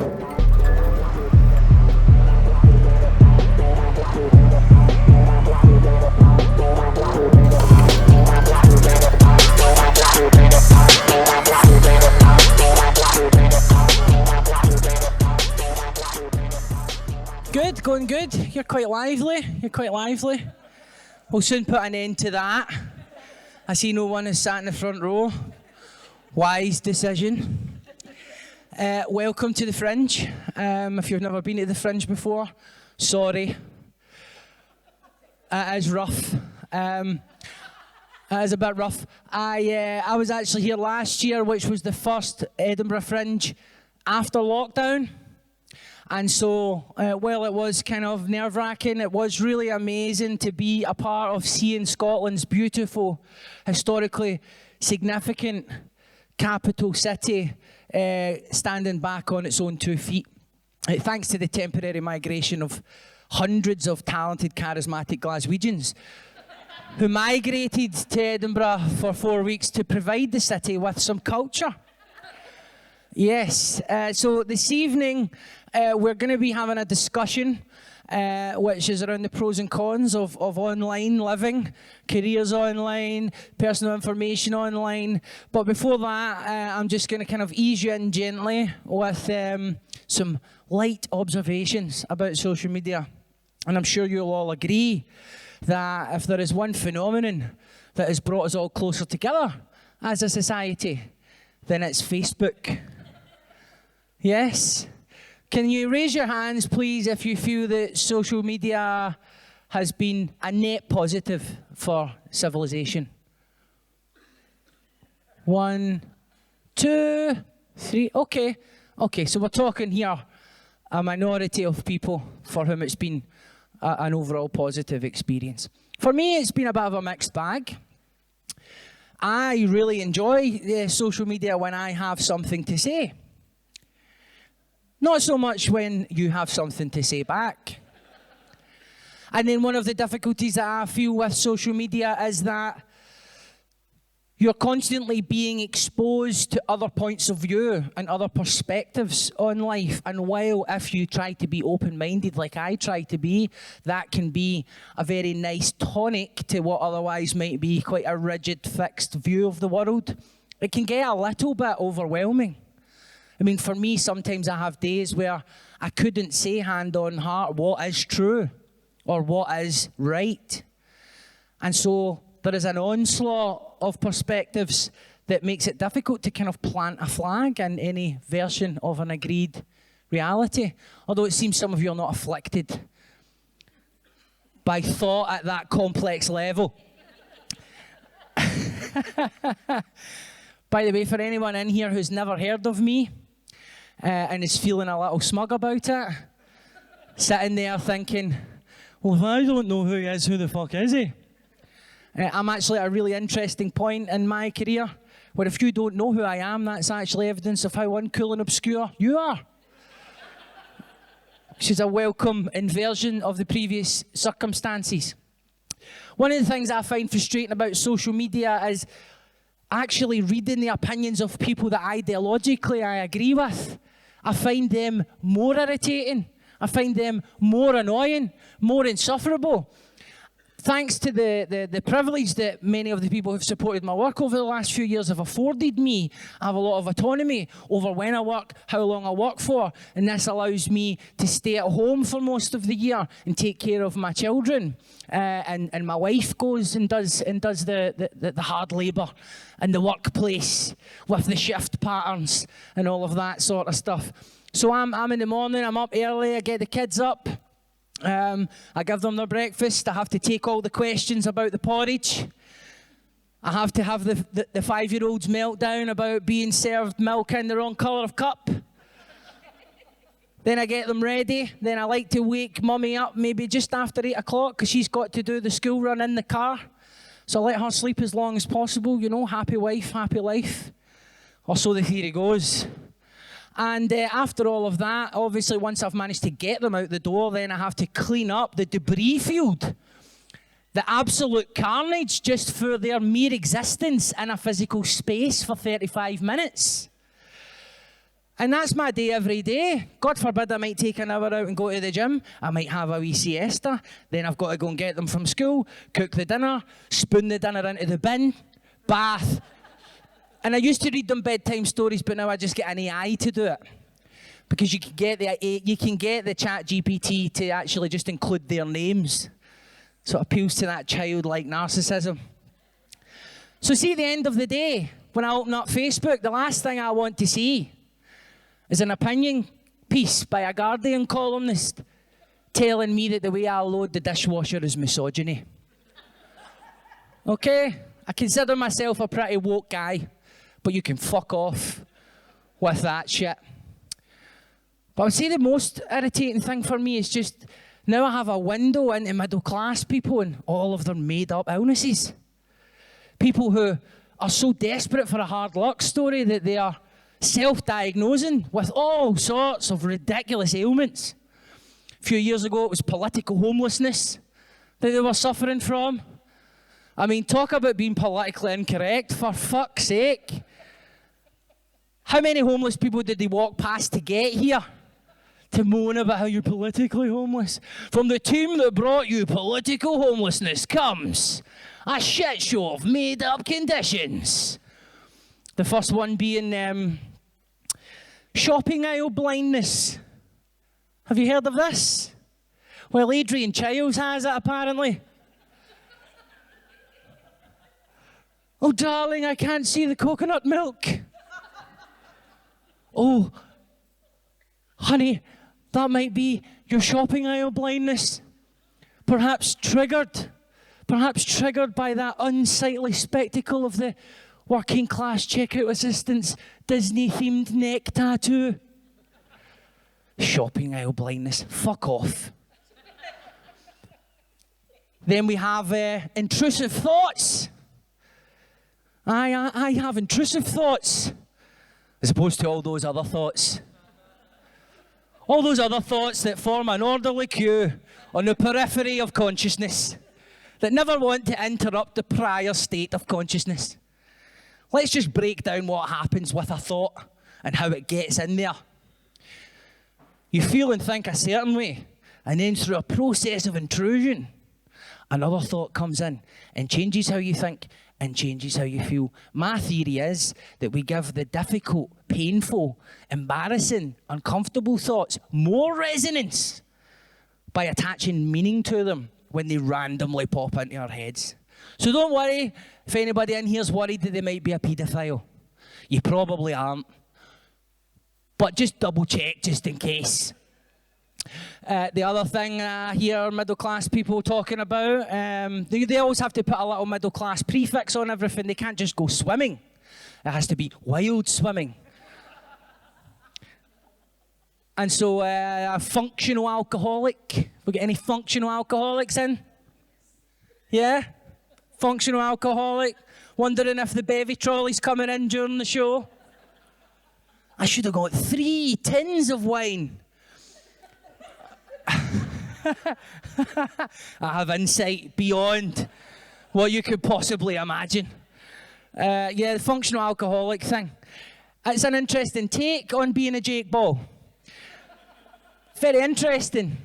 Good, going good. You're quite lively. We'll soon put an end to that. I see no one has sat in the front row. Wise decision. Welcome to the Fringe. If you've never been to the Fringe before, sorry. It is rough. It is a bit rough. I was actually here last year, which was the first Edinburgh Fringe after lockdown. And so, while it was kind of nerve-wracking, it was really amazing to be a part of seeing Scotland's beautiful, historically significant capital city standing back on its own 2 feet. Thanks to the temporary migration of hundreds of talented, charismatic Glaswegians who migrated to Edinburgh for 4 weeks to provide the city with some culture. Yes, so this evening we're going to be having a discussion which is around the pros and cons of online living, careers online, personal information online. But before that, I'm just going to kind of ease you in gently with some light observations about social media. And I'm sure you'll all agree that if there is one phenomenon that has brought us all closer together as a society, then it's Facebook. Yes? Can you raise your hands, please, if you feel that social media has been a net positive for civilization? 1, 2, 3. Okay, so we're talking here a minority of people for whom it's been an overall positive experience. For me, it's been a bit of a mixed bag. I really enjoy social media when I have something to say. Not so much when you have something to say back. And then one of the difficulties that I feel with social media is that you're constantly being exposed to other points of view and other perspectives on life. And while if you try to be open-minded like I try to be, that can be a very nice tonic to what otherwise might be quite a rigid, fixed view of the world, it can get a little bit overwhelming. I mean, for me, sometimes I have days where I couldn't say hand on heart what is true or what is right. And so there is an onslaught of perspectives that makes it difficult to kind of plant a flag in any version of an agreed reality. Although it seems some of you are not afflicted by thought at that complex level. By the way, for anyone in here who's never heard of me, and is feeling a little smug about it, sitting there thinking, well, if I don't know who he is, who the fuck is he? I'm actually at a really interesting point in my career where if you don't know who I am, that's actually evidence of how uncool and obscure you are. Which is a welcome inversion of the previous circumstances. One of the things I find frustrating about social media is actually reading the opinions of people that ideologically I agree with. I find them more irritating. I find them more annoying, more insufferable. Thanks to the privilege that many of the people who've supported my work over the last few years have afforded me, I have a lot of autonomy over when I work, how long I work for, and this allows me to stay at home for most of the year and take care of my children. And my wife goes and does the hard labour in the workplace with the shift patterns and all of that sort of stuff. So I'm in the morning, I'm up early, I get the kids up. I give them their breakfast. I have to take all the questions about the porridge. I have to have the 5-year-old's meltdown about being served milk in the wrong colour of cup. Then I get them ready. Then I like to wake mummy up maybe just after 8 o'clock because she's got to do the school run in the car. So I let her sleep as long as possible, you know, happy wife, happy life. Or so the theory goes. And after all of that, obviously once I've managed to get them out the door, then I have to clean up the debris field. The absolute carnage just for their mere existence in a physical space for 35 minutes. And that's my day every day. God forbid I might take an hour out and go to the gym. I might have a wee siesta. Then I've got to go and get them from school, cook the dinner, spoon the dinner into the bin, bath. And I used to read them bedtime stories, but now I just get an AI to do it. Because you can get the chat GPT to actually just include their names. So it appeals to that childlike narcissism. So see, at the end of the day, when I open up Facebook, the last thing I want to see is an opinion piece by a Guardian columnist telling me that the way I load the dishwasher is misogyny. Okay? I consider myself a pretty woke guy, but you can fuck off with that shit. But I would say the most irritating thing for me is just now I have a window into middle class people and all of their made up illnesses. People who are so desperate for a hard luck story that they are self-diagnosing with all sorts of ridiculous ailments. A few years ago, it was political homelessness that they were suffering from. I mean, talk about being politically incorrect, for fuck's sake. How many homeless people did they walk past to get here? To moan about how you're politically homeless. From the team that brought you political homelessness comes a shit show of made-up conditions. The first one being shopping aisle blindness. Have you heard of this? Well, Adrian Childs has it, apparently. Oh, darling, I can't see the coconut milk. Oh, honey, that might be your shopping aisle blindness. Perhaps triggered by that unsightly spectacle of the working class checkout assistant's Disney-themed neck tattoo. Shopping aisle blindness. Fuck off. Then we have intrusive thoughts. I have intrusive thoughts, as opposed to all those other thoughts. All those other thoughts that form an orderly queue on the periphery of consciousness, that never want to interrupt the prior state of consciousness. Let's just break down what happens with a thought and how it gets in there. You feel and think a certain way, and then through a process of intrusion, another thought comes in and changes how you think and changes how you feel. My theory is that we give the difficult, painful, embarrassing, uncomfortable thoughts more resonance by attaching meaning to them when they randomly pop into our heads. So don't worry if anybody in here is worried that they might be a paedophile. You probably aren't. But just double check just in case. The other thing I hear middle class people talking about, they always have to put a little middle class prefix on everything. They can't just go swimming. It has to be wild swimming. And so a functional alcoholic. We get any functional alcoholics in? Yeah? Functional alcoholic. Wondering if the bevy trolley's coming in during the show. I should have got 3 tins of wine. I have insight beyond what you could possibly imagine. Yeah, the functional alcoholic thing. It's an interesting take on being a Jake Ball. Very interesting.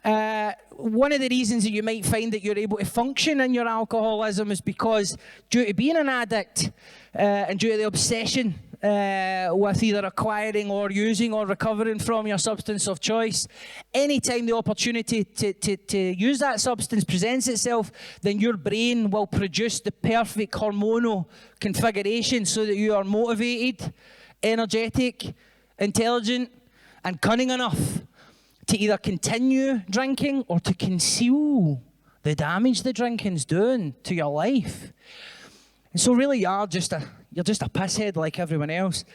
One of the reasons that you might find that you're able to function in your alcoholism is because due to being an addict and due to the obsession with either acquiring or using or recovering from your substance of choice, anytime the opportunity to use that substance presents itself, then your brain will produce the perfect hormonal configuration so that you are motivated, energetic, intelligent, and cunning enough to either continue drinking or to conceal the damage the drinking's doing to your life. And so really you're just a pisshead like everyone else.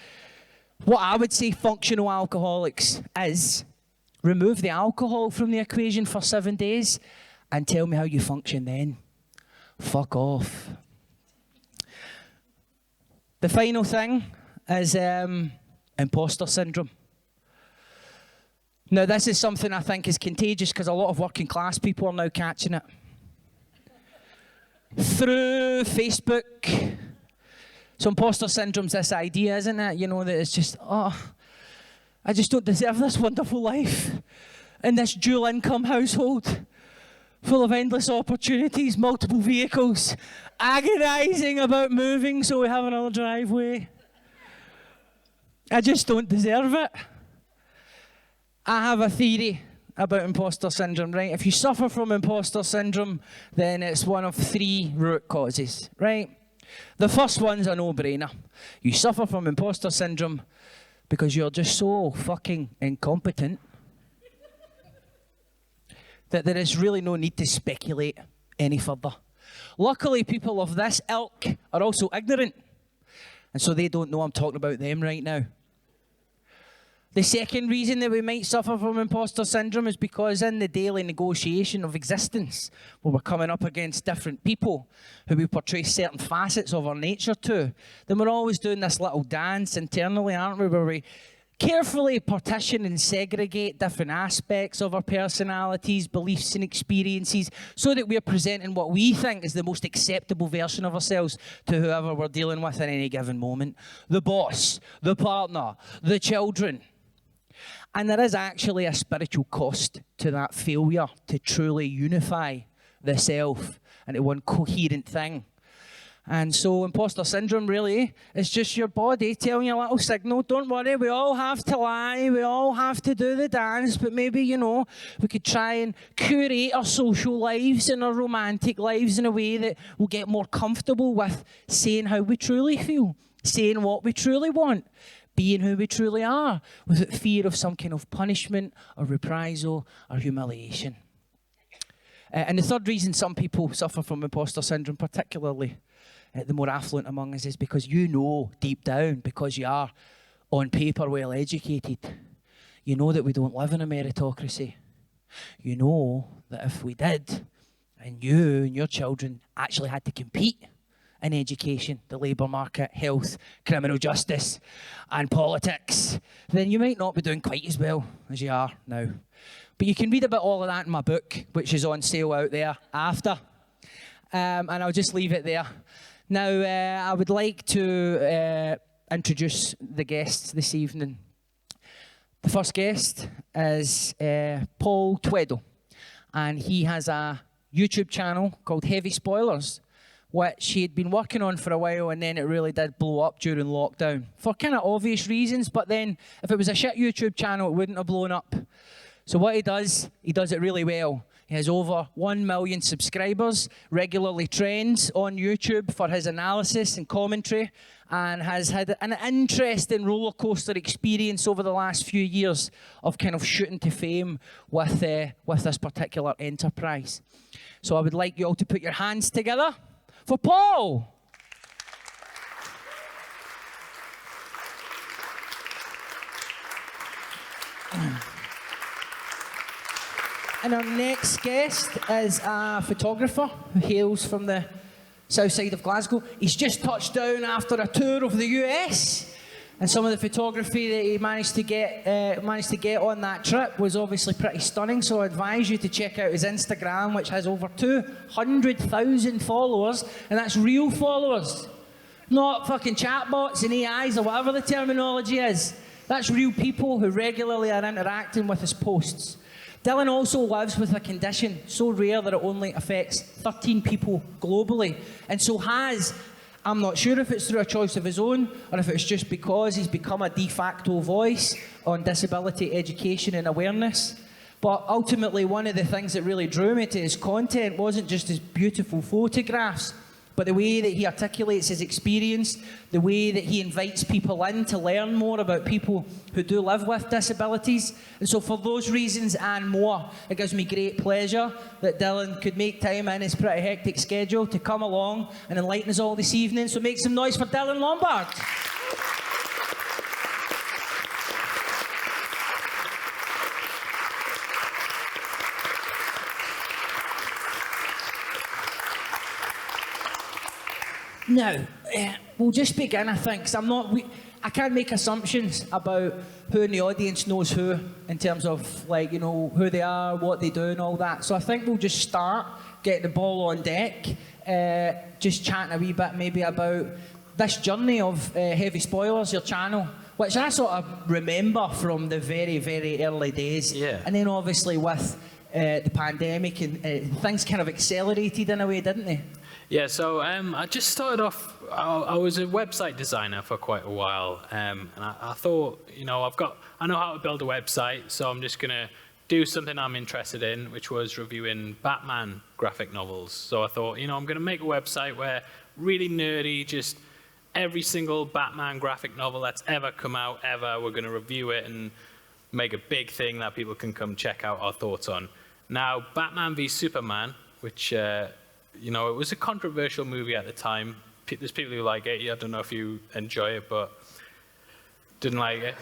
What I would say functional alcoholics is remove the alcohol from the equation for 7 days and tell me how you function then. Fuck off. The final thing is imposter syndrome. Now, this is something I think is contagious because a lot of working class people are now catching it. Through Facebook. So imposter syndrome's this idea, isn't it? You know, that it's just, I just don't deserve this wonderful life in this dual income household, full of endless opportunities, multiple vehicles, agonising about moving so we have another driveway. I just don't deserve it. I have a theory about imposter syndrome, right? If you suffer from imposter syndrome, then it's one of 3 root causes, right? The first one's a no-brainer. You suffer from imposter syndrome because you're just so fucking incompetent that there is really no need to speculate any further. Luckily, people of this ilk are also ignorant, and so they don't know I'm talking about them right now. The second reason that we might suffer from imposter syndrome is because in the daily negotiation of existence, where we're coming up against different people who we portray certain facets of our nature to, then we're always doing this little dance internally, aren't we, where we carefully partition and segregate different aspects of our personalities, beliefs and experiences so that we're presenting what we think is the most acceptable version of ourselves to whoever we're dealing with at any given moment. The boss, the partner, the children. And there is actually a spiritual cost to that failure to truly unify the self into one coherent thing. And so imposter syndrome really is just your body telling you a little signal, don't worry, we all have to lie, we all have to do the dance, but maybe, you know, we could try and curate our social lives and our romantic lives in a way that we'll get more comfortable with saying how we truly feel, saying what we truly want, being who we truly are, without fear of some kind of punishment or reprisal or humiliation. And the third reason some people suffer from imposter syndrome, particularly the more affluent among us, is because you know deep down, because you are on paper well educated, you know that we don't live in a meritocracy. You know that if we did, and you and your children actually had to compete in education, the labour market, health, criminal justice, and politics, then you might not be doing quite as well as you are now. But you can read about all of that in my book, which is on sale out there after. And I'll just leave it there. Now, I would like to introduce the guests this evening. The first guest is Paul Tweddle, and he has a YouTube channel called Heavy Spoilers, which he had been working on for a while, and then it really did blow up during lockdown for kind of obvious reasons. But then if it was a shit YouTube channel, it wouldn't have blown up. So what he does it really well. He has over 1 million subscribers, regularly trends on YouTube for his analysis and commentary, and has had an interesting roller coaster experience over the last few years of kind of shooting to fame with this particular enterprise. So I would like you all to put your hands together for Paul. And our next guest is a photographer who hails from the south side of Glasgow. He's just touched down after a tour of the US, and some of the photography that he managed to get on that trip was obviously pretty stunning. So I advise you to check out his Instagram, which has over 200,000 followers, and that's real followers, not fucking chatbots and AIs or whatever the terminology is. That's real people who regularly are interacting with his posts. Dylan also lives with a condition so rare that it only affects 13 people globally, and so has, I'm not sure if it's through a choice of his own or if it's just because he's become a de facto voice on disability education and awareness. But ultimately, one of the things that really drew me to his content wasn't just his beautiful photographs, but the way that he articulates his experience, the way that he invites people in to learn more about people who do live with disabilities. And so for those reasons and more, it gives me great pleasure that Dylan could make time in his pretty hectic schedule to come along and enlighten us all this evening. So make some noise for Dylan Lombard. Now, we'll just begin, I think, because I can't make assumptions about who in the audience knows who in terms of, like, you know, who they are, what they do and all that. So I think we'll just start, get the ball on deck, just chatting a wee bit maybe about this journey of Heavy Spoilers, your channel, which I sort of remember from the very, very early days. Yeah. And then obviously with the pandemic and things kind of accelerated in a way, didn't they? Yeah, so I just started off, I was a website designer for quite a while, and I thought, you know, I know how to build a website, so I'm just going to do something I'm interested in, which was reviewing Batman graphic novels. So I thought, you know, I'm going to make a website where really nerdy, just every single Batman graphic novel that's ever come out, ever, we're going to review it and make a big thing that people can come check out our thoughts on. Now, Batman v Superman, which, you know, it was a controversial movie at the time. There's people who like it. I don't know if you enjoy it, but didn't like it.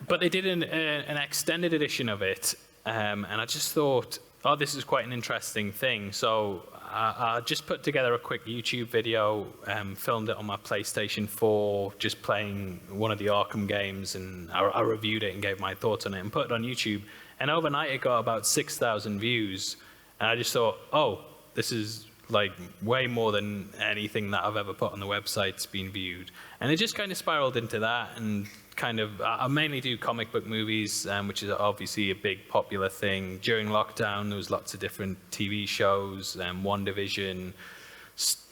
But they did an extended edition of it, and I just thought, oh, this is quite an interesting thing. So I just put together a quick YouTube video, filmed it on my PlayStation 4, just playing one of the Arkham games, and I reviewed it and gave my thoughts on it and put it on YouTube. And overnight it got about 6,000 views, and I just thought, oh, this is like way more than anything that I've ever put on the website's been viewed. And it just kind of spiraled into that, and kind of, I mainly do comic book movies, which is obviously a big popular thing. During lockdown, there was lots of different TV shows, WandaVision,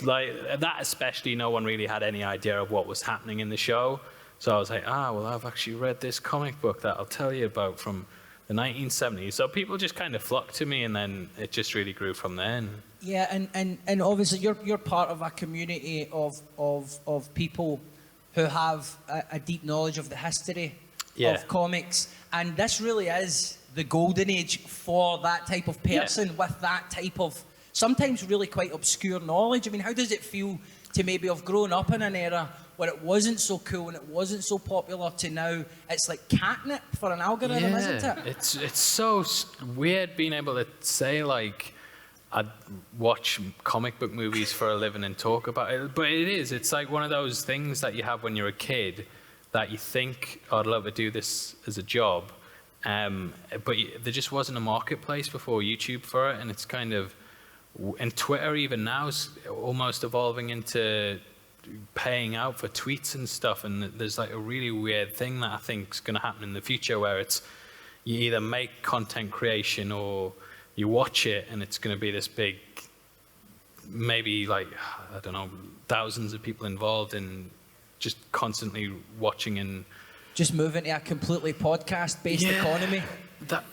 like that especially, no one really had any idea of what was happening in the show. So I was like, well, I've actually read this comic book that I'll tell you about from the 1970s. So people just kind of flocked to me, and then it just really grew from then. Yeah, and obviously you're part of a community of people who have a deep knowledge of the history of comics, and this really is the golden age for that type of person with that type of sometimes really quite obscure knowledge. I mean, how does it feel to maybe have grown up in an era where it wasn't so cool and it wasn't so popular, to now it's like catnip for an algorithm, isn't it? It's so weird being able to say, like, I watch comic book movies for a living and talk about it, but it's like one of those things that you have when you're a kid that you think, oh, I'd love to do this as a job, but there just wasn't a marketplace before YouTube for it, and it's kind of, and Twitter even now is almost evolving into paying out for tweets and stuff, and there's like a really weird thing that I think is going to happen in the future where it's, you either make content creation or you watch it, and it's going to be this big, maybe like, I don't know, thousands of people involved in just constantly watching and just moving to a completely podcast-based economy. But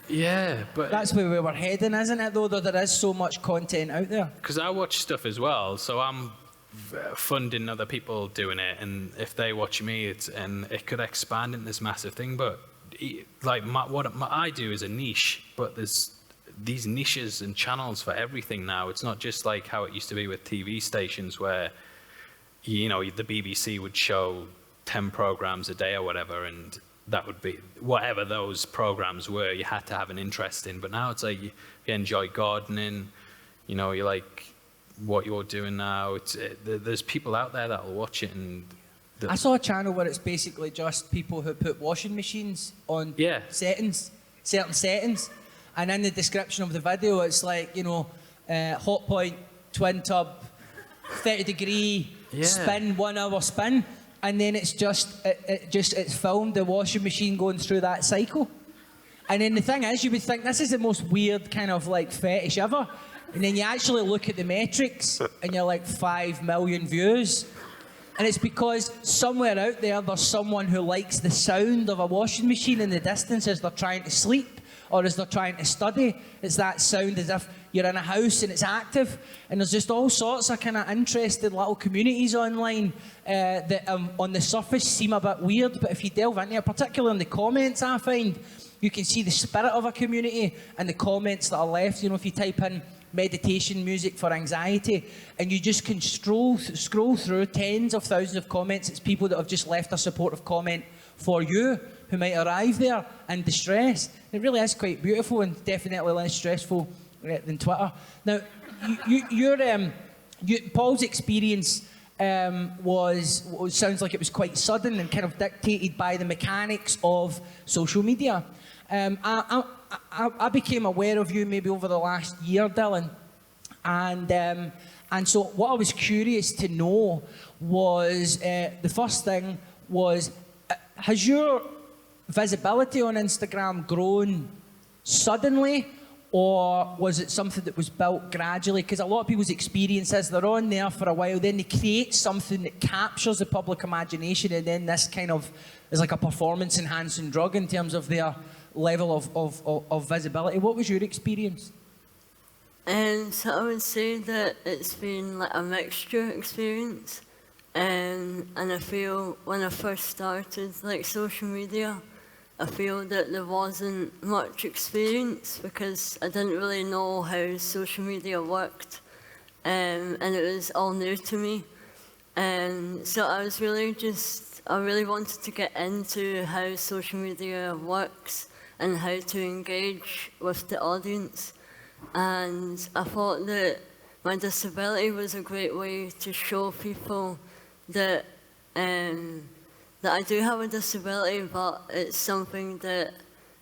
that's where we were heading, isn't it? Though there is so much content out there. Because I watch stuff as well, so I'm funding other people doing it, and if they watch me, it could expand into this massive thing. But like what I do is a niche, but there's these niches and channels for everything now. It's not just like how it used to be with TV stations where, you know, the BBC would show 10 programs a day or whatever, and that would be whatever those programs were, you had to have an interest in. But now it's like you enjoy gardening, you know, you like what you're doing now. There's people out there that will watch it. And I saw a channel where it's basically just people who put washing machines on certain settings, and in the description of the video it's like, you know, hot point, twin tub, 30 degree, spin, 1 hour spin, and then it's it's filmed the washing machine going through that cycle. And then the thing is, you would think this is the most weird kind of like fetish ever, and then you actually look at the metrics and you're like 5 million views. And it's because somewhere out there, there's someone who likes the sound of a washing machine in the distance as they're trying to sleep or as they're trying to study. It's that sound as if you're in a house and it's active. And there's just all sorts of kind of interested little communities online that on the surface seem a bit weird. But if you delve into it, particularly in the comments, I find you can see the spirit of a community and the comments that are left. You know, if you type in meditation music for anxiety, and you just can scroll through tens of thousands of comments. It's people that have just left a supportive comment for you who might arrive there in distress. It really is quite beautiful and definitely less stressful than Twitter. Now, Paul's experience sounds like it was quite sudden and kind of dictated by the mechanics of social media. I became aware of you maybe over the last year, Dylan, and so what I was curious to know was, the first thing was, has your visibility on Instagram grown suddenly, or was it something that was built gradually? Because a lot of people's experiences, they're on there for a while, then they create something that captures the public imagination, and then this kind of is like a performance-enhancing drug in terms of their level of visibility. What was your experience? So I would say that it's been like a mixture experience. And I feel when I first started like social media, I feel that there wasn't much experience because I didn't really know how social media worked, and it was all new to me. And so I really wanted to get into how social media works and how to engage with the audience. And I thought that my disability was a great way to show people that that I do have a disability, but it's something that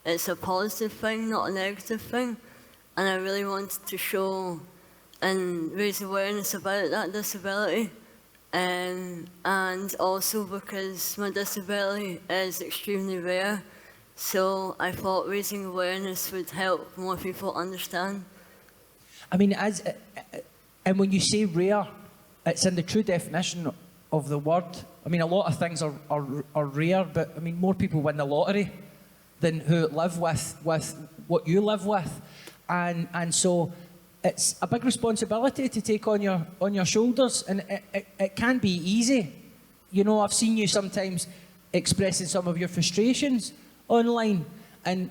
it's a positive thing, not a negative thing. And I really wanted to show and raise awareness about that disability. And also because my disability is extremely rare, so I thought raising awareness would help more people understand. I mean, and when you say rare, it's in the true definition of the word. I mean, a lot of things are rare, but I mean, more people win the lottery than who live with what you live with, and so it's a big responsibility to take on your shoulders, and it can be easy. You know, I've seen you sometimes expressing some of your frustrations online, and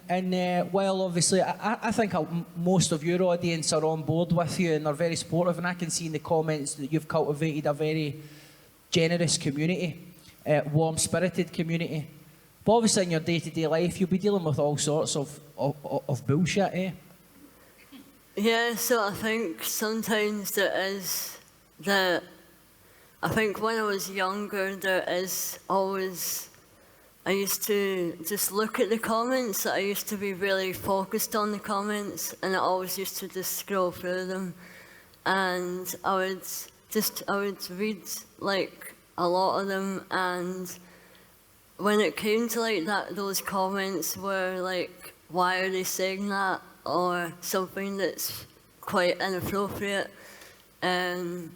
while obviously I think most of your audience are on board with you and they're very supportive, and I can see in the comments that you've cultivated a very generous community, warm-spirited community. But obviously in your day-to-day life, you'll be dealing with all sorts of bullshit, eh? Yeah, so I think sometimes there is that, I think when I was younger, there is always, I used to just look at the comments. I used to be really focused on the comments, and I always used to just scroll through them. And I would read like a lot of them, and when it came to like that, those comments were like, why are they saying that, or something that's quite inappropriate, and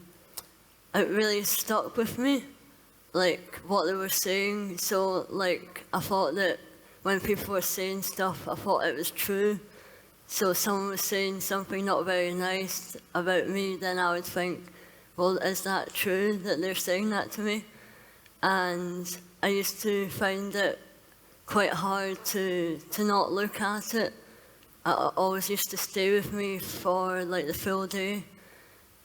it really stuck with me, like what they were saying. So like I thought that when people were saying stuff, I thought it was true. So if someone was saying something not very nice about me, then I would think, well, is that true that they're saying that to me? And I used to find it quite hard to not look at it. It always used to stay with me for like the full day.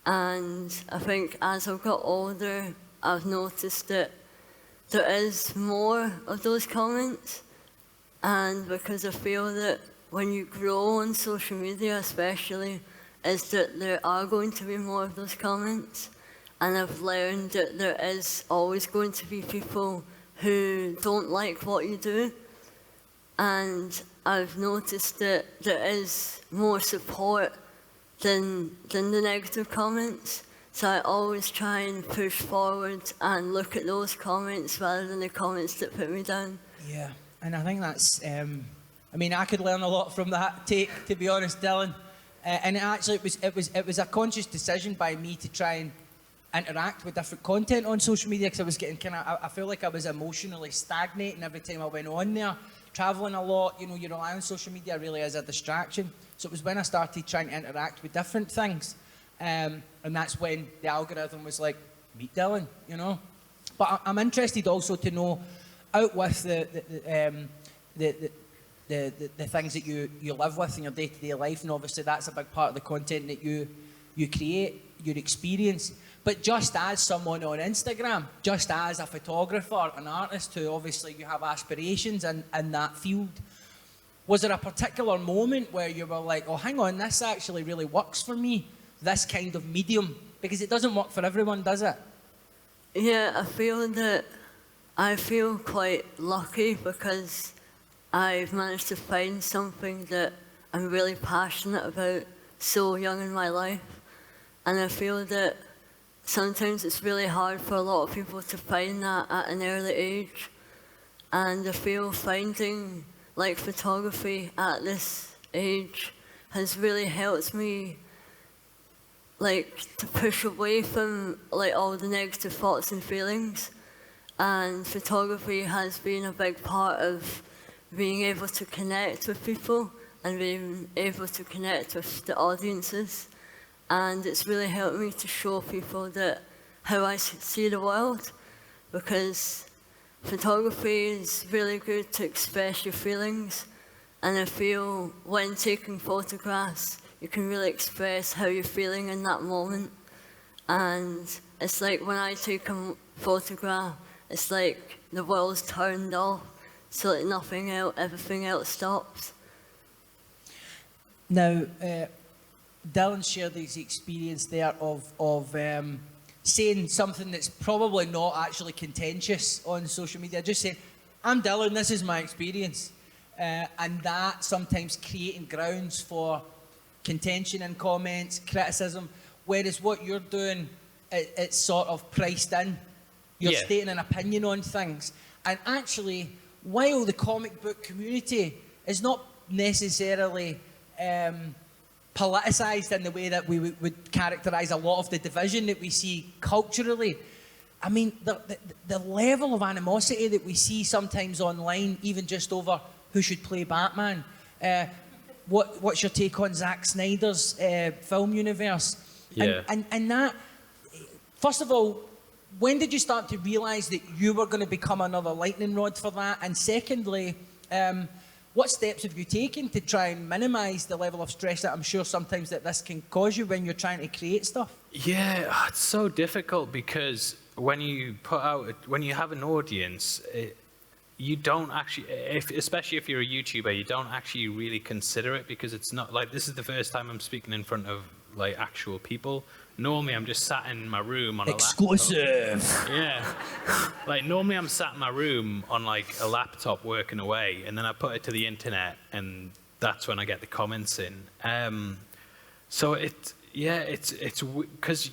And I think as I've got older, I've noticed that there is more of those comments. And because I feel that when you grow on social media especially, is that there are going to be more of those comments. And I've learned that there is always going to be people who don't like what you do. And I've noticed that there is more support than the negative comments. So I always try and push forward and look at those comments rather than the comments that put me down. Yeah, and I think that's, I mean, I could learn a lot from that take, to be honest, Dylan. And actually, it was a conscious decision by me to try and interact with different content on social media, because I was getting I feel like I was emotionally stagnating every time I went on there. Traveling a lot, you know, you rely on social media really as a distraction. So it was when I started trying to interact with different things, and that's when the algorithm was like, meet Dylan, you know. But I'm interested also to know, out with the things that you live with in your day-to-day life, and obviously that's a big part of the content that you create, your experience. But just as someone on Instagram, just as a photographer, an artist who obviously you have aspirations in that field, was there a particular moment where you were like, oh, hang on, this actually really works for me, this kind of medium? Because it doesn't work for everyone, does it? Yeah, I feel quite lucky because I've managed to find something that I'm really passionate about so young in my life. And I feel that sometimes it's really hard for a lot of people to find that at an early age. And I feel finding like photography at this age has really helped me like to push away from like all the negative thoughts and feelings. And photography has been a big part of being able to connect with people and being able to connect with the audiences. And it's really helped me to show people that how I see the world, because photography is really good to express your feelings. And I feel when taking photographs, you can really express how you're feeling in that moment. And it's like when I take a photograph, it's like the world's turned off, so like nothing else, everything else stops. Now, Dylan shared his experience there of saying something that's probably not actually contentious on social media. Just saying, I'm Dylan, this is my experience. And that sometimes creating grounds for contention in comments, criticism, whereas what you're doing, it's sort of priced in. You're stating an opinion on things. And actually, while the comic book community is not necessarily politicised in the way that we would characterise a lot of the division that we see culturally, I mean, the level of animosity that we see sometimes online, even just over who should play Batman. What's your take on Zack Snyder's film universe? Yeah. And that, first of all, when did you start to realise that you were going to become another lightning rod for that? And secondly, what steps have you taken to try and minimise the level of stress that I'm sure sometimes that this can cause you when you're trying to create stuff? Yeah, it's so difficult because when you have an audience, you don't actually, especially if you're a YouTuber, you don't actually really consider it, because it's not like, this is the first time I'm speaking in front of like actual people. Normally I'm just sat in my room on Exclusive. Yeah. Like normally I'm sat in my room on like a laptop working away, and then I put it to the internet, and that's when I get the comments in. So it's because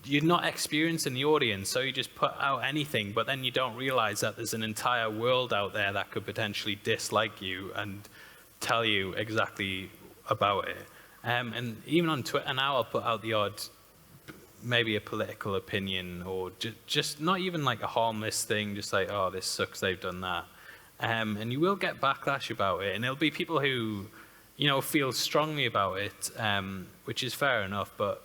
you're not experiencing the audience, so you just put out anything, but then you don't realize that there's an entire world out there that could potentially dislike you and tell you exactly about it. And even on Twitter now, I'll put out the odd, maybe a political opinion, or just not even like a harmless thing, just like, oh, this sucks, they've done that. And you will get backlash about it, and there'll be people who, you know, feel strongly about it, which is fair enough, but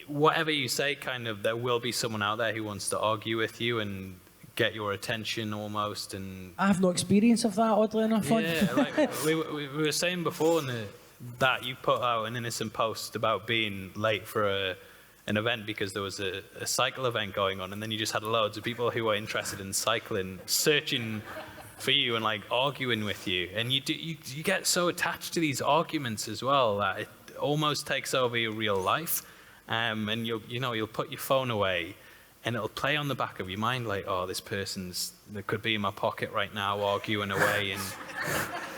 whatever you say, kind of, there will be someone out there who wants to argue with you and get your attention almost. And I have no experience of that, oddly enough. Yeah, like we were saying before that you put out an innocent post about being late for an event because there was a cycle event going on, and then you just had loads of people who were interested in cycling searching for you and like arguing with you, and you get so attached to these arguments as well that it almost takes over your real life. And you'll put your phone away, and it'll play on the back of your mind like, oh, this person's that could be in my pocket right now, arguing away and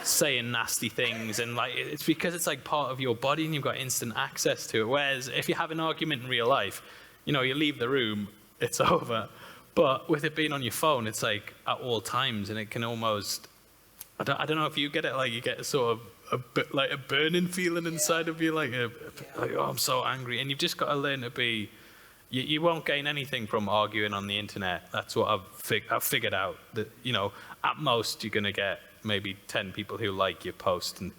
saying nasty things, and like it's because it's like part of your body and you've got instant access to it. Whereas if you have an argument in real life, you know, you leave the room, it's over. But with it being on your phone, it's like at all times, and it can almost, I don't know if you get it, like you get a sort of a burning feeling inside of you, like oh, I'm so angry. And you've just got to learn to be, you won't gain anything from arguing on the internet. That's what I've figured out, that, you know, at most you're going to get maybe 10 people who like your post and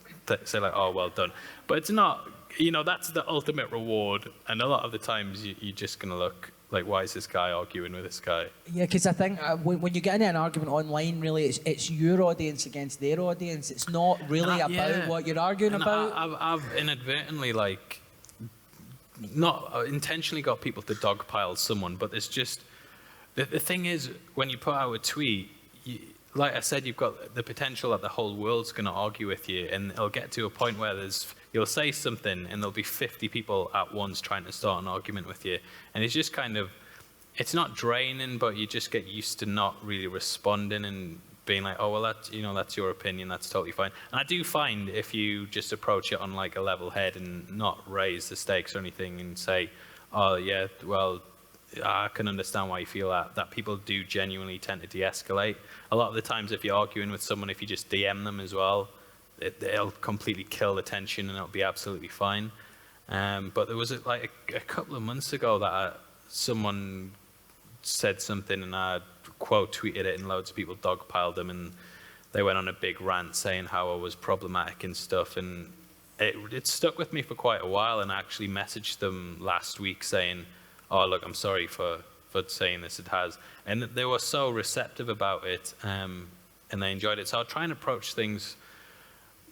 say like, oh, well done. But it's not, you know, that's the ultimate reward. And a lot of the times you're just going to look like, why is this guy arguing with this guy? Yeah, because I think when you get into an argument online, really, it's your audience against their audience. It's not really about what you're arguing about. I've inadvertently, like, not intentionally got people to dogpile someone, but there's just, the thing is, when you put out a tweet, like I said, you've got the potential that the whole world's going to argue with you, and it'll get to a point where you'll say something and there'll be 50 people at once trying to start an argument with you. And it's just kind of, it's not draining, but you just get used to not really responding and being like, oh, well, that's your opinion, that's totally fine. And I do find if you just approach it on like a level head and not raise the stakes or anything and say, oh, yeah, well, I can understand why you feel that people do genuinely tend to de-escalate. A lot of the times if you're arguing with someone, if you just DM them as well, it'll completely kill the tension and it'll be absolutely fine. But there was like a couple of months ago that someone said something and I quote tweeted it and loads of people dogpiled them and they went on a big rant saying how I was problematic and stuff, and it stuck with me for quite a while, and I actually messaged them last week saying, oh look, I'm sorry for saying this, it has. And they were so receptive about it, and they enjoyed it. So I'll try and approach things,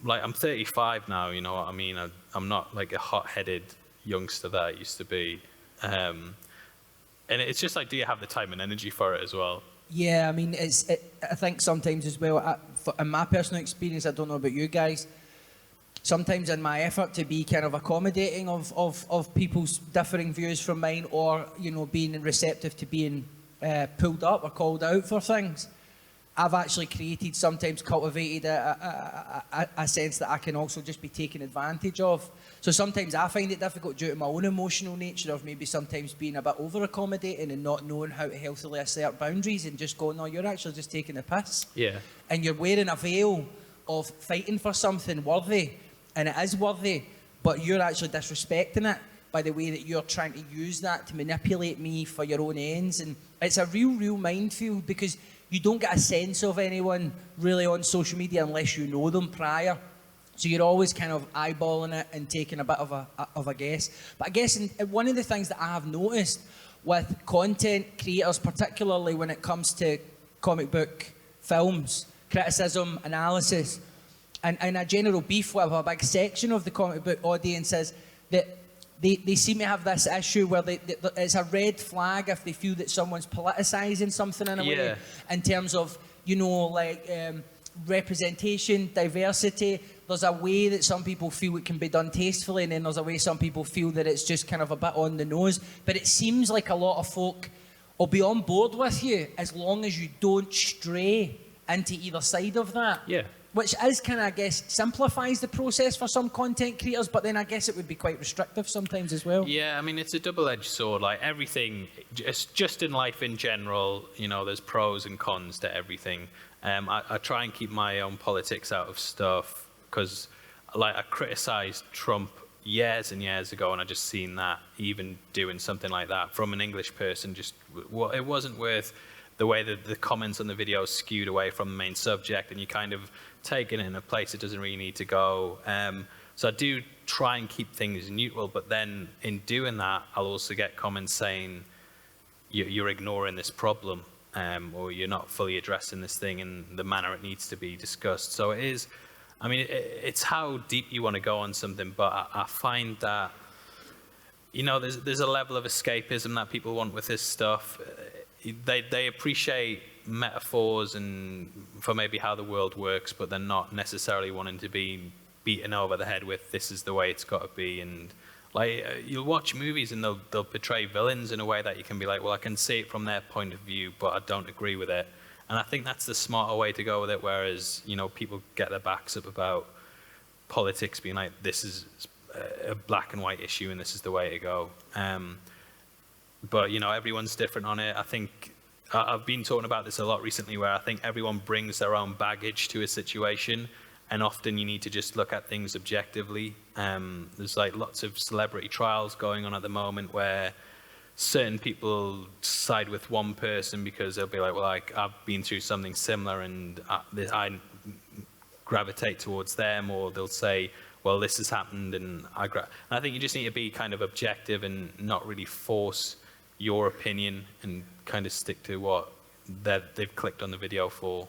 like I'm 35 now, you know what I mean? I'm not like a hot-headed youngster that I used to be. And it's just like, do you have the time and energy for it as well? Yeah, I mean, I think sometimes as well, in my personal experience, I don't know about you guys, sometimes in my effort to be kind of accommodating of people's differing views from mine, or, you know, being receptive to being pulled up or called out for things, I've actually cultivated a sense that I can also just be taken advantage of. So sometimes I find it difficult due to my own emotional nature of maybe sometimes being a bit over-accommodating and not knowing how to healthily assert boundaries and just going, no, you're actually just taking the piss. Yeah. And you're wearing a veil of fighting for something worthy, and it is worthy, but you're actually disrespecting it by the way that you're trying to use that to manipulate me for your own ends. And it's a real minefield, because you don't get a sense of anyone really on social media unless you know them prior. So you're always kind of eyeballing it and taking a bit of a guess. But I guess one of the things that I have noticed with content creators, particularly when it comes to comic book films, criticism, analysis, and a general beef with a big section of the comic book audience, is that they seem to have this issue where it's a red flag if they feel that someone's politicising something in a way, in terms of, you know, like representation, diversity. There's a way that some people feel it can be done tastefully, and then there's a way some people feel that it's just kind of a bit on the nose. But it seems like a lot of folk will be on board with you as long as you don't stray into either side of that. Yeah. Which is kind of, I guess, simplifies the process for some content creators, but then I guess it would be quite restrictive sometimes as well. Yeah, I mean, it's a double-edged sword. Like everything, just in life in general, you know, there's pros and cons to everything. I try and keep my own politics out of stuff, because like I criticised Trump years and years ago, and I just seen that even doing something like that from an English person, just it wasn't worth the way that the comments on the video skewed away from the main subject, and you kind of taken it in a place it doesn't really need to go. So I do try and keep things neutral, but then in doing that, I'll also get comments saying you're ignoring this problem, or you're not fully addressing this thing in the manner it needs to be discussed. So it is, I mean, it's how deep you want to go on something, but I find that, you know, there's a level of escapism that people want with this stuff. They appreciate metaphors and for maybe how the world works, but they're not necessarily wanting to be beaten over the head with this is the way it's got to be. And like you'll watch movies and they'll portray villains in a way that you can be like, well, I can see it from their point of view, but I don't agree with it. And I think that's the smarter way to go with it. Whereas, you know, people get their backs up about politics being like, this is a black and white issue and this is the way to go. But, you know, everyone's different on it. I think I've been talking about this a lot recently, where I think everyone brings their own baggage to a situation, and often you need to just look at things objectively. There's like lots of celebrity trials going on at the moment where certain people side with one person because they'll be like, well, I've been through something similar and I gravitate towards them, or they'll say, well, this has happened and I think you just need to be kind of objective and not really force your opinion and kind of stick to what they've clicked on the video for.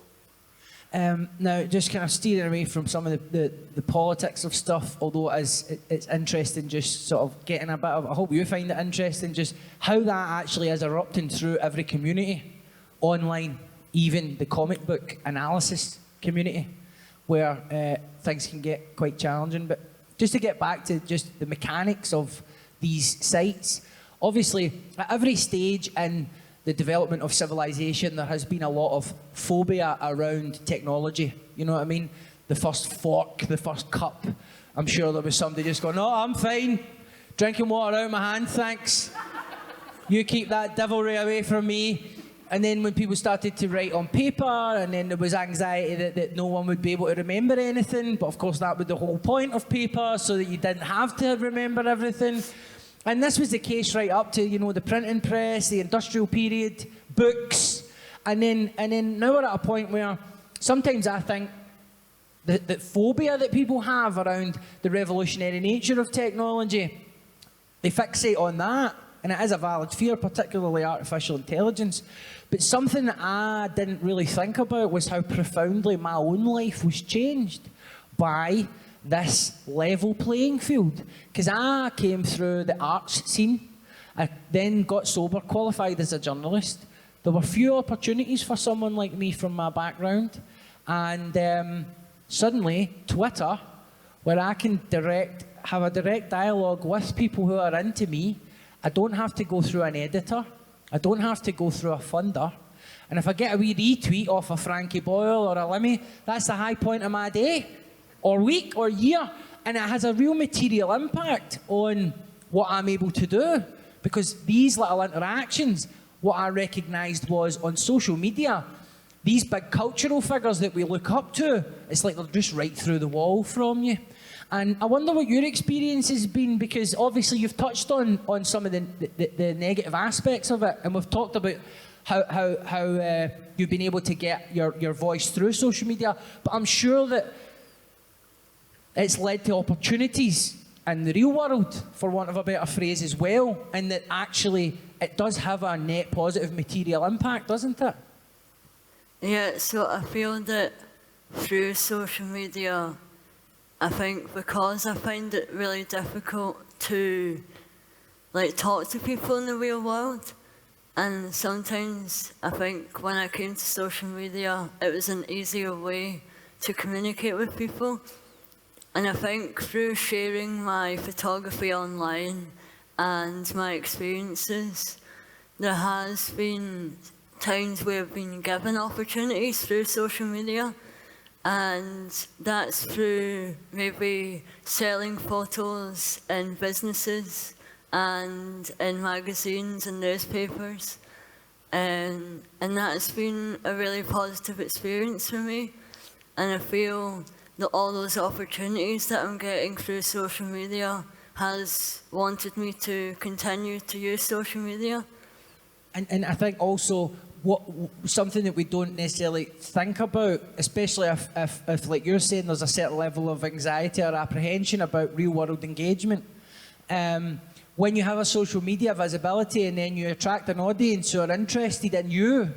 Now, just kind of steering away from some of the politics of stuff, although it's interesting just sort of getting a bit of, I hope you find it interesting, just how that actually is erupting through every community, online, even the comic book analysis community, where things can get quite challenging. But just to get back to just the mechanics of these sites, obviously, at every stage in the development of civilization, there has been a lot of phobia around technology. You know what I mean? The first fork, the first cup. I'm sure there was somebody just going, no, I'm fine. Drinking water out of my hand, thanks. You keep that devilry away from me. And then when people started to write on paper, and then there was anxiety that no one would be able to remember anything, but of course that was the whole point of paper, so that you didn't have to remember everything. And this was the case right up to, you know, the printing press, the industrial period, books, and then now we're at a point where sometimes I think the phobia that people have around the revolutionary nature of technology, they fixate on that, and it is a valid fear, particularly artificial intelligence. But something that I didn't really think about was how profoundly my own life was changed by this level playing field. Because I came through the arts scene, I then got sober, qualified as a journalist. There were few opportunities for someone like me from my background, and suddenly Twitter, where I can have a direct dialogue with people who are into me. I don't have to go through an editor. I don't have to go through a funder. And if I get a wee retweet off a Frankie Boyle or a Limmy, that's the high point of my day, or week, or year. And it has a real material impact on what I'm able to do. Because these little interactions, what I recognised was on social media, these big cultural figures that we look up to, it's like they're just right through the wall from you. And I wonder what your experience has been, because obviously you've touched on some of the negative aspects of it, and we've talked about how you've been able to get your voice through social media, but I'm sure that it's led to opportunities in the real world, for want of a better phrase, as well, and that actually it does have a net positive material impact, doesn't it? Yeah, so I feel that through social media, I think because I find it really difficult to talk to people in the real world, and sometimes I think when I came to social media, it was an easier way to communicate with people. And I think through sharing my photography online and my experiences, there has been times where I've been given opportunities through social media. And that's through maybe selling photos in businesses and in magazines and newspapers. And that's been a really positive experience for me. And I feel that all those opportunities that I'm getting through social media has wanted me to continue to use social media. And I think also something that we don't necessarily think about, especially if like you're saying, there's a certain level of anxiety or apprehension about real world engagement. When you have a social media visibility and then you attract an audience who are interested in you,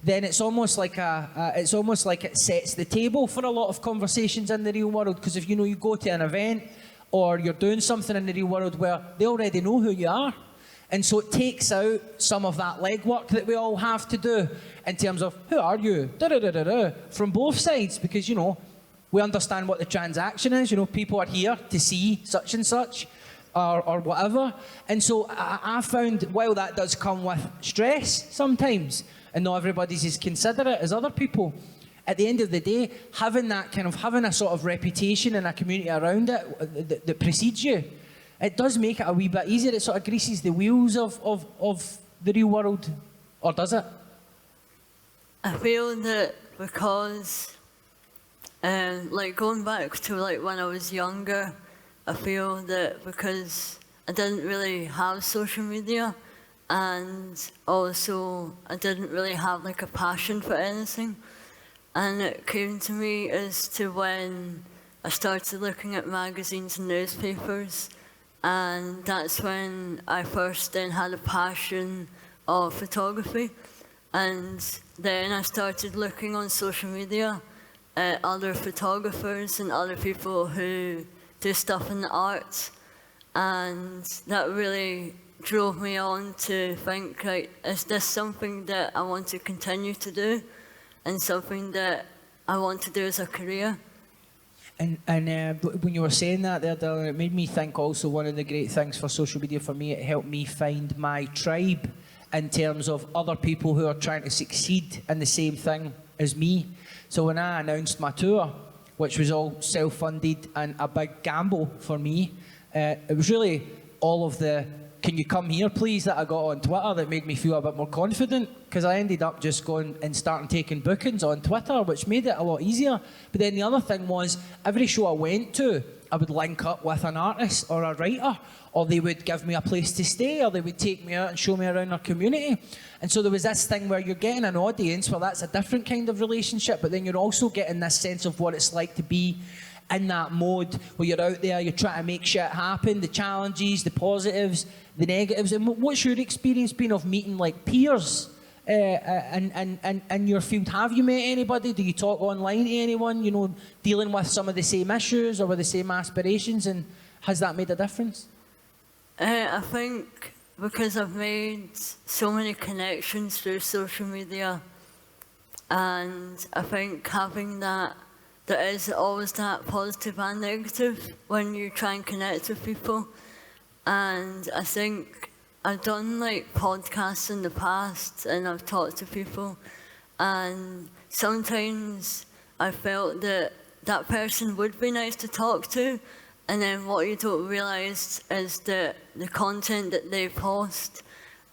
then it's almost like it sets the table for a lot of conversations in the real world. Because if you go to an event or you're doing something in the real world where they already know who you are. And so it takes out some of that legwork that we all have to do in terms of, who are you? From both sides, because, we understand what the transaction is. People are here to see such and such or whatever. And so I found, while that does come with stress sometimes, and not everybody's as considerate as other people, at the end of the day, having a sort of reputation and a community around it that precedes you, it does make it a wee bit easier. It sort of greases the wheels of the real world, or does it? I feel that because, going back to when I was younger, I feel that because I didn't really have social media, and also I didn't really have a passion for anything, and it came to me as to when I started looking at magazines and newspapers. And that's when I first then had a passion of photography. And then I started looking on social media at other photographers and other people who do stuff in the arts. And that really drove me on to think, is this something that I want to continue to do? And something that I want to do as a career? And when you were saying that there, Dylan, it made me think also one of the great things for social media for me, it helped me find my tribe in terms of other people who are trying to succeed in the same thing as me. So when I announced my tour, which was all self-funded and a big gamble for me, it was really all of the can you come here please, that I got on Twitter that made me feel a bit more confident, because I ended up just going and starting taking bookings on Twitter, which made it a lot easier. But then the other thing was, every show I went to, I would link up with an artist or a writer, or they would give me a place to stay, or they would take me out and show me around their community. And so there was this thing where you're getting an audience, well, that's a different kind of relationship, but then you're also getting this sense of what it's like to be in that mode where you're out there, you're trying to make shit happen, the challenges, the positives, the negatives. And what's your experience been of meeting like peers in your field? Have you met anybody? Do you talk online to anyone, you know, dealing with some of the same issues or with the same aspirations, and has that made a difference? I think because I've made so many connections through social media, and I think having that, there is always that positive and negative when you try and connect with people. And I think I've done like podcasts in the past and I've talked to people, and sometimes I felt that that person would be nice to talk to, and then what you don't realise is that the content that they post,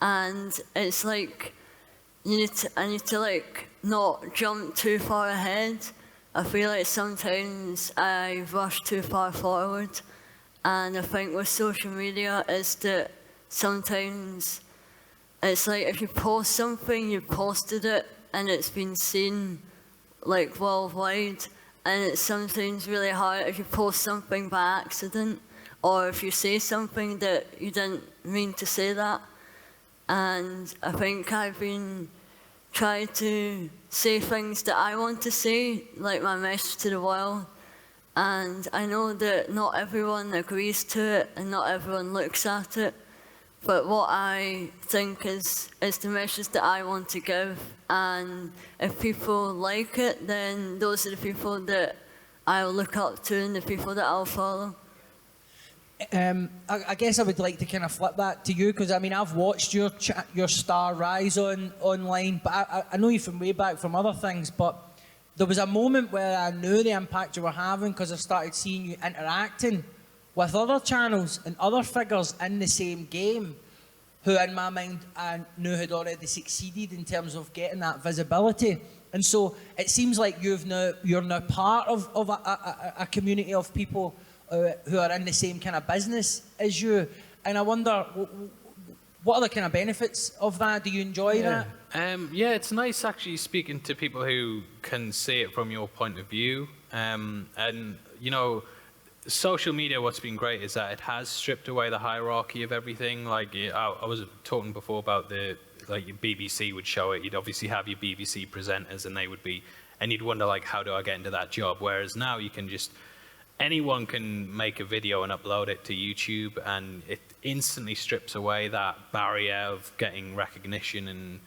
and it's like I need to like not jump too far ahead. I feel like sometimes I rush too far forward, and I think with social media is that sometimes it's like if you post something, you posted it and it's been seen like worldwide, and it's sometimes really hard if you post something by accident, or if you say something that you didn't mean to say that. And I think I've been trying to say things that I want to say, like my message to the world. And I know that not everyone agrees to it and not everyone looks at it, but what I think is the message that I want to give. And if people like it, then those are the people that I'll look up to and the people that I'll follow. I guess I would like to kind of flip that to you, because I mean, I've watched your star rise online, but I know you from way back from other things, but there was a moment where I knew the impact you were having because I started seeing you interacting with other channels and other figures in the same game, who in my mind I knew had already succeeded in terms of getting that visibility. And so it seems like you're now part of a community of people who are in the same kind of business as you. And I wonder, what are the kind of benefits of that? Do you enjoy that? Yeah, it's nice actually speaking to people who can see it from your point of view. And, you know, social media, what's been great is that it has stripped away the hierarchy of everything. Like, I was talking before about like your BBC would show it. You'd obviously have your BBC presenters and they would be, and you'd wonder like, how do I get into that job? Whereas now you can just, anyone can make a video and upload it to YouTube, and it instantly strips away that barrier of getting recognition and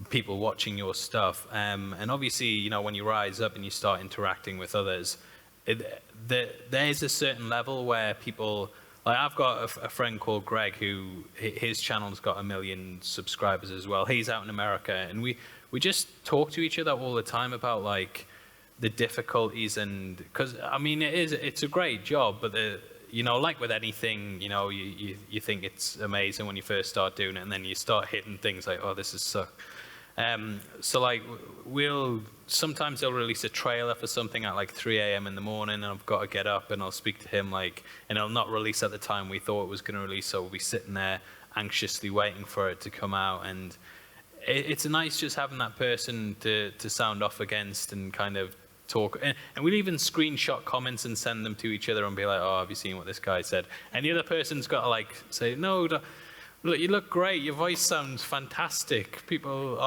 people watching your stuff. And obviously, you know, when you rise up and you start interacting with others, there's a certain level where people, like I've got a friend called Greg who his channel's got 1 million subscribers as well. He's out in America, and we just talk to each other all the time about like the difficulties, and because I mean it's a great job, but you know, like with anything, you know, you think it's amazing when you first start doing it, and then you start hitting things like, oh, this is suck. So like sometimes they'll release a trailer for something at like 3 a.m. in the morning, and I've got to get up and I'll speak to him like, and it'll not release at the time we thought it was going to release, so we'll be sitting there anxiously waiting for it to come out. And it's nice just having that person to sound off against and kind of talk, and we'll even screenshot comments and send them to each other and be like, oh, have you seen what this guy said? And the other person's got to like say, no, look, you look great, your voice sounds fantastic. People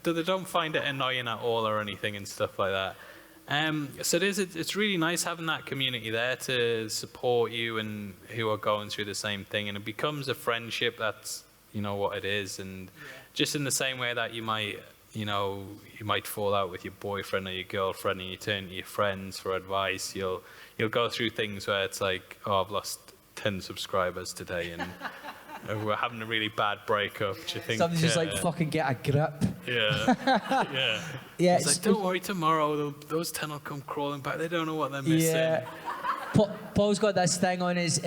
they don't find it annoying at all or anything and stuff like that. So it's really nice having that community there to support you and who are going through the same thing, and it becomes a friendship. That's, you know, what it is. And just in the same way that you might fall out with your boyfriend or your girlfriend and you turn to your friends for advice, you'll go through things where it's like, oh, I've lost 10 subscribers today, and we're having a really bad breakup. Do you think something's just like, fucking get a grip? Yeah. Yeah. It's like, don't worry, tomorrow those 10 will come crawling back. They don't know what they're missing. Yeah. Paul's got this thing on his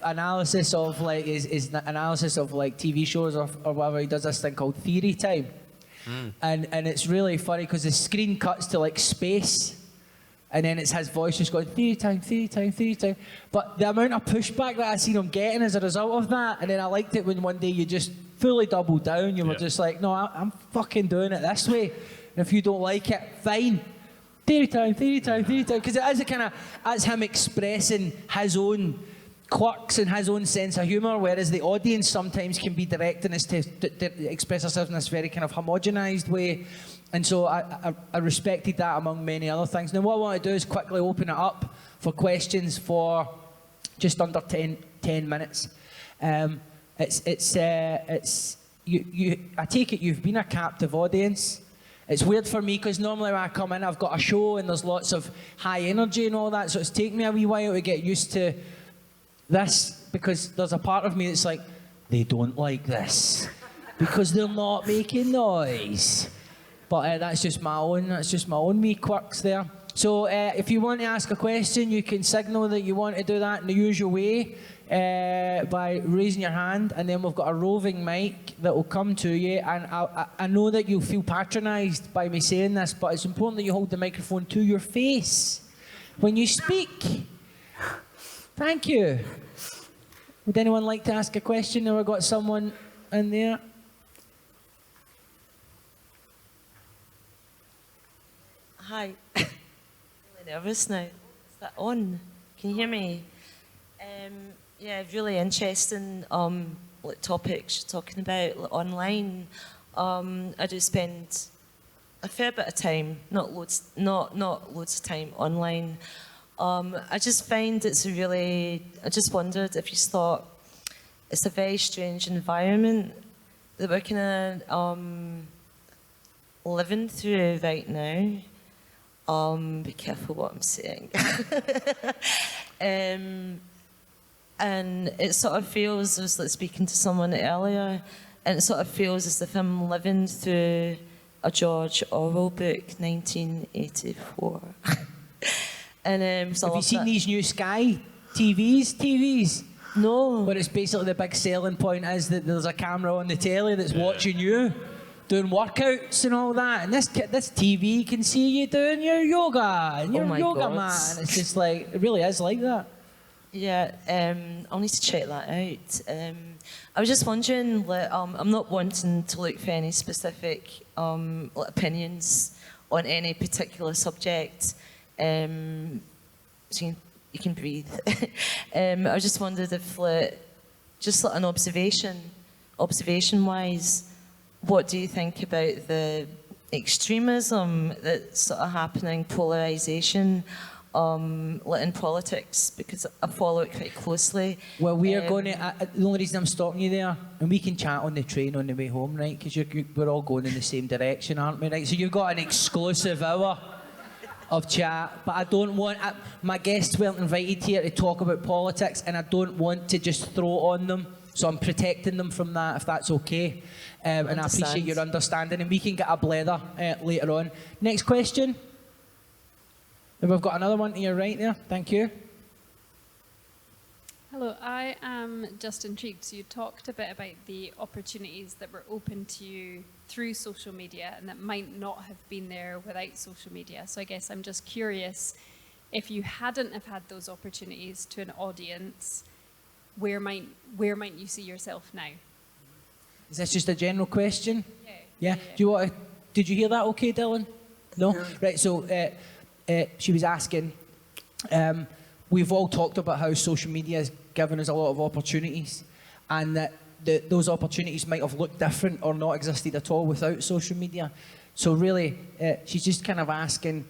analysis of like his analysis of like TV shows or whatever. He does this thing called theory time, and it's really funny because the screen cuts to like space, and then it's his voice just going theory time, theory time, theory time. But the amount of pushback that I seen him getting as a result of that, and then I liked it when one day you just fully doubled down. You were just like, no, I'm fucking doing it this way, and if you don't like it, fine. Theory time, theory time, theory time. Because it is a kind of, that's him expressing his own quirks and his own sense of humour, whereas the audience sometimes can be directing us to express ourselves in this very kind of homogenised way. And so I respected that among many other things. Now what I want to do is quickly open it up for questions for just under 10 minutes. I take it you've been a captive audience. It's weird for me because normally when I come in I've got a show and there's lots of high energy and all that, so it's taken me a wee while to get used to this, because there's a part of me that's like, they don't like this because they're not making noise. But that's just my own wee quirks there. So if you want to ask a question, you can signal that you want to do that in the usual way by raising your hand, and then we've got a roving mic that will come to you. And I know that you'll feel patronised by me saying this, but it's important that you hold the microphone to your face when you speak. Thank you. Would anyone like to ask a question? Have I got someone in there? Hi. I'm really nervous now. Is that on? Can you hear me? Yeah, really interesting like topics you're talking about like, online. I do spend a fair bit of time, not loads of time online. I just find it's really. I just wondered if you thought it's a very strange environment that we're kind of living through right now. Be careful what I'm saying. And it sort of feels, I was like speaking to someone earlier, and it sort of feels as if I'm living through a George Orwell book, 1984. And so have you seen these new Sky TVs? No. Where it's basically the big selling point is that there's a camera on the telly that's watching you doing workouts and all that, and this TV can see you doing your yoga and your yoga mat, and it's just like, it really is like that. Yeah, I'll need to check that out. I was just wondering, like, I'm not wanting to look for any specific like opinions on any particular subject, so you can breathe. I just wondered if, like, just like an observation-wise, what do you think about the extremism that's sort of happening, polarisation, like in politics? Because I follow it quite closely. Well, we are going to, the only reason I'm stopping you there, and we can chat on the train on the way home, right? Because we're all going in the same direction, aren't we, right? So you've got an exclusive hour of chat, but I don't want, my guests weren't invited here to talk about politics, and I don't want to just throw on them. So I'm protecting them from that, if that's okay. And I appreciate your understanding. And we can get a blether later on. Next question. And we've got another one to your right there. Thank you. Hello, I am just intrigued. So you talked a bit about the opportunities that were open to you through social media and that might not have been there without social media. So I guess I'm just curious, if you hadn't have had those opportunities to an audience, where might you see yourself now? Is this just a general question? Yeah. Yeah. Did you hear that okay, Dylan? No? Right, so she was asking, we've all talked about how social media has given us a lot of opportunities, and that those opportunities might have looked different or not existed at all without social media. So really, she's just kind of asking,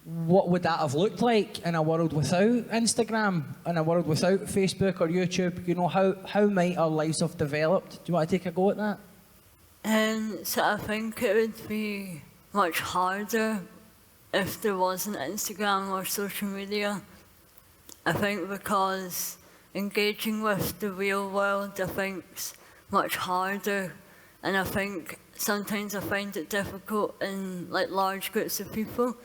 what would that have looked like in a world without Instagram, in a world without Facebook or YouTube? You know, how might our lives have developed? Do you want to take a go at that? So I think it would be much harder if there wasn't Instagram or social media. I think because engaging with the real world, I think, is much harder, and I think sometimes I find it difficult in like large groups of people.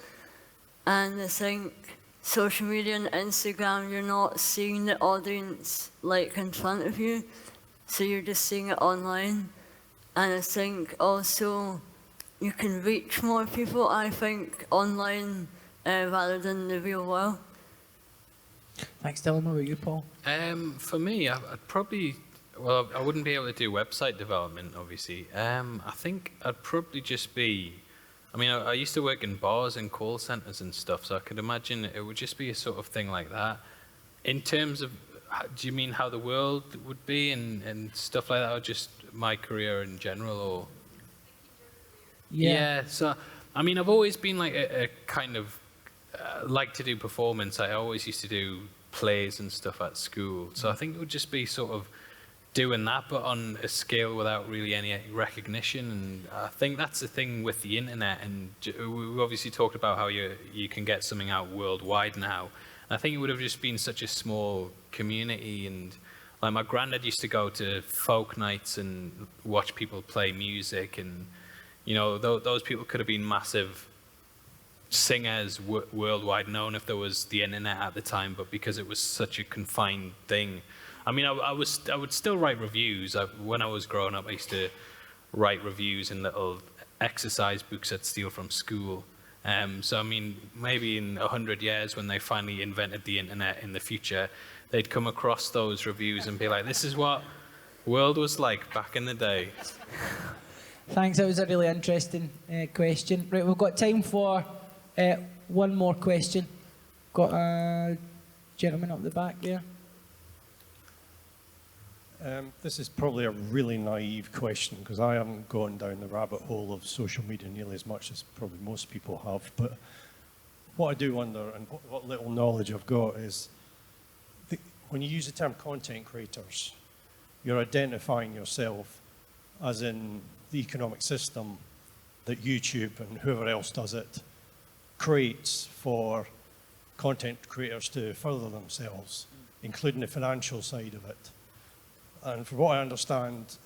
And I think social media and Instagram, you're not seeing the audience like in front of you, so you're just seeing it online. And I think also you can reach more people, I think, online rather than the real world. Thanks, Dylan. What about you, Paul? For me, I'd probably, well, I wouldn't be able to do website development, obviously. I think I'd probably just be, I mean, I used to work in bars and call centers and stuff, so I could imagine it would just be a sort of thing like that. In terms of, do you mean how the world would be and stuff like that, or just my career in general, or? Yeah, so, I mean, I've always been like a kind of, like to do performance. I always used to do plays and stuff at school. So I think it would just be sort of doing that, but on a scale without really any recognition. And I think that's the thing with the internet. And we obviously talked about how you can get something out worldwide now. I think it would have just been such a small community. And like my granddad used to go to folk nights and watch people play music. And, you know, those people could have been massive singers worldwide known if there was the internet at the time, but because it was such a confined thing. I mean, I would still write reviews. When I was growing up, I used to write reviews in little exercise books I'd steal from school. So I mean, maybe in 100 years, when they finally invented the internet in the future, they'd come across those reviews and be like, this is what world was like back in the day. Thanks, that was a really interesting question. Right, we've got time for one more question. Got a gentleman up the back there. This is probably a really naive question because I haven't gone down the rabbit hole of social media nearly as much as probably most people have. But what I do wonder, and what little knowledge I've got, is when you use the term content creators, you're identifying yourself as in the economic system that YouTube and whoever else does it creates for content creators to further themselves, including the financial side of it. And from what I understand,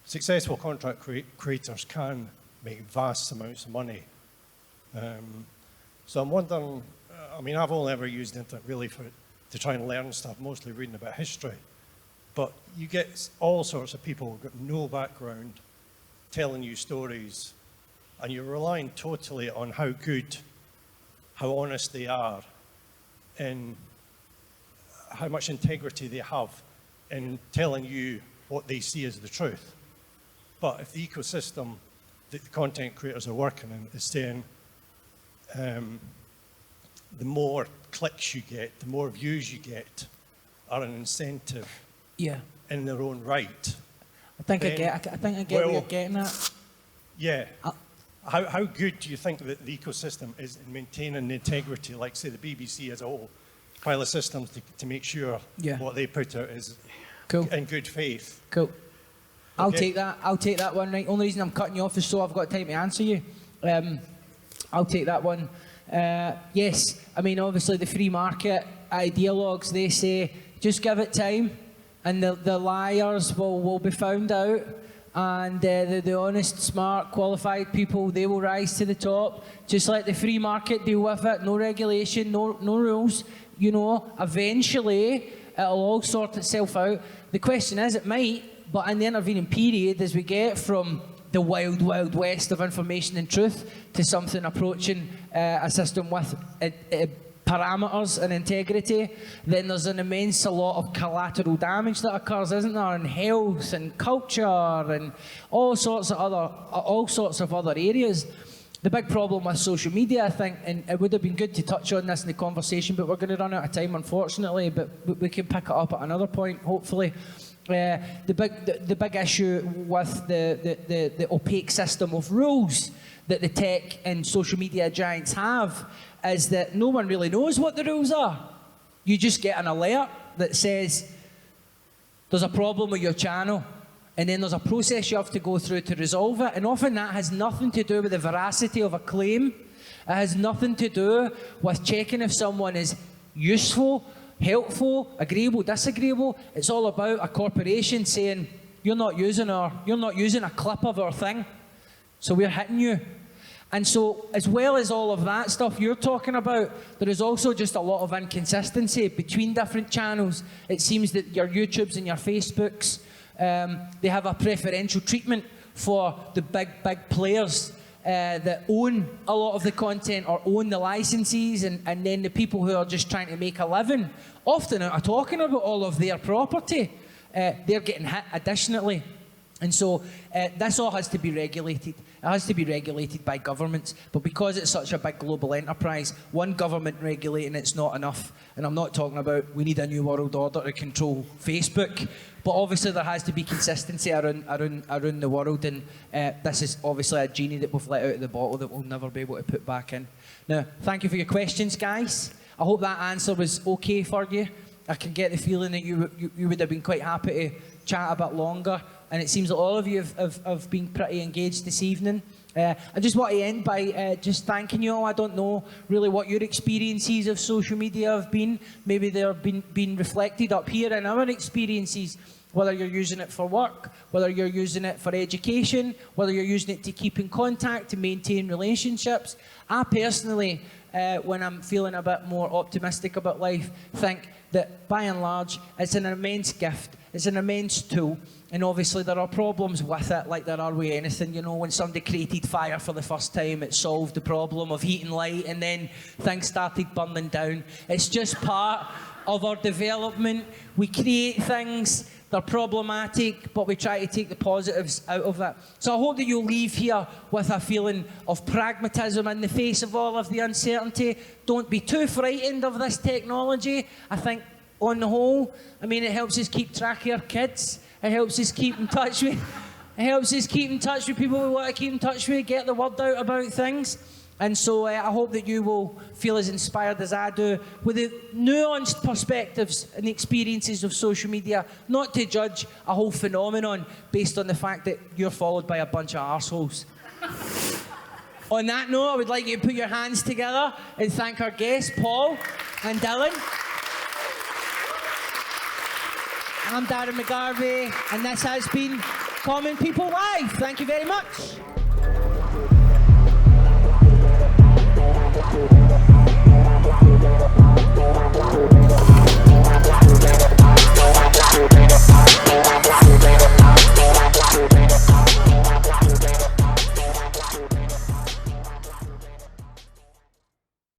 successful content creators can make vast amounts of money. So I'm wondering, I mean, I've only ever used the internet really to try and learn stuff, mostly reading about history. But you get all sorts of people who've got no background telling you stories, and you're relying totally on how good, how honest they are, and how much integrity they have in telling you what they see as the truth. But if the ecosystem that the content creators are working in is saying the more clicks you get, the more views you get, are an incentive in their own right. I think I get what you're getting at. Yeah. How good do you think that the ecosystem is in maintaining the integrity, like, say, the BBC as a whole pile of systems to make sure what they put out is in good faith? Cool. I'll take that one, right? Only reason I'm cutting you off is so I've got time to answer you. I'll take that one. Yes, I mean, obviously the free market ideologues, they say, just give it time and the liars will be found out. And the honest, smart, qualified people, they will rise to the top. Just let the free market deal with it. No regulation, no rules. You know, eventually, it'll all sort itself out. The question is, it might, but in the intervening period, as we get from the wild, wild west of information and truth to something approaching a system with parameters and integrity, then there's an immense lot of collateral damage that occurs, isn't there, in health and culture and all sorts of other areas. The big problem with social media, I think, and it would have been good to touch on this in the conversation, but we're going to run out of time, unfortunately, but we can pick it up at another point, hopefully. The big issue with the opaque system of rules that the tech and social media giants have is that no one really knows what the rules are. You just get an alert that says there's a problem with your channel, and then there's a process you have to go through to resolve it, and often that has nothing to do with the veracity of a claim. It has nothing to do with checking if someone is useful, helpful, agreeable, disagreeable. It's all about a corporation saying, you're not using a clip of our thing, so we're hitting you. And so, as well as all of that stuff you're talking about, there is also just a lot of inconsistency between different channels. It seems that your YouTubes and your Facebooks, they have a preferential treatment for the big players that own a lot of the content or own the licenses, and then the people who are just trying to make a living, often are talking about all of their property, they're getting hit additionally. And so this all has to be regulated. It has to be regulated by governments. But because it's such a big global enterprise, one government regulating it's not enough. And I'm not talking about we need a new world order to control Facebook. But obviously there has to be consistency around the world. And this is obviously a genie that we've let out of the bottle that we'll never be able to put back in. Now, thank you for your questions, guys. I hope that answer was okay for you. I can get the feeling that you would have been quite happy to chat a bit longer. And it seems that all of you have been pretty engaged this evening. I just want to end by just thanking you all. I don't know really what your experiences of social media have been. Maybe they're been reflected up here in our experiences, whether you're using it for work, whether you're using it for education, whether you're using it to keep in contact, to maintain relationships. I personally, when I'm feeling a bit more optimistic about life, think that by and large, it's an immense gift. It's an immense tool. And obviously there are problems with it, like there are with anything. You know, when somebody created fire for the first time, it solved the problem of heat and light, and then things started burning down. It's just part of our development. We create things, they're problematic, but we try to take the positives out of it. So I hope that you'll leave here with a feeling of pragmatism in the face of all of the uncertainty. Don't be too frightened of this technology. I think, on the whole, I mean, it helps us keep track of our kids. It helps us keep in touch with. It helps us keep in touch with people we want to keep in touch with. Get the word out about things. And so I hope that you will feel as inspired as I do with the nuanced perspectives and experiences of social media, not to judge a whole phenomenon based on the fact that you're followed by a bunch of arseholes. On that note, I would like you to put your hands together and thank our guests, Paul and Dylan. I'm Darren McGarvey, and this has been Common People Live. Thank you very much.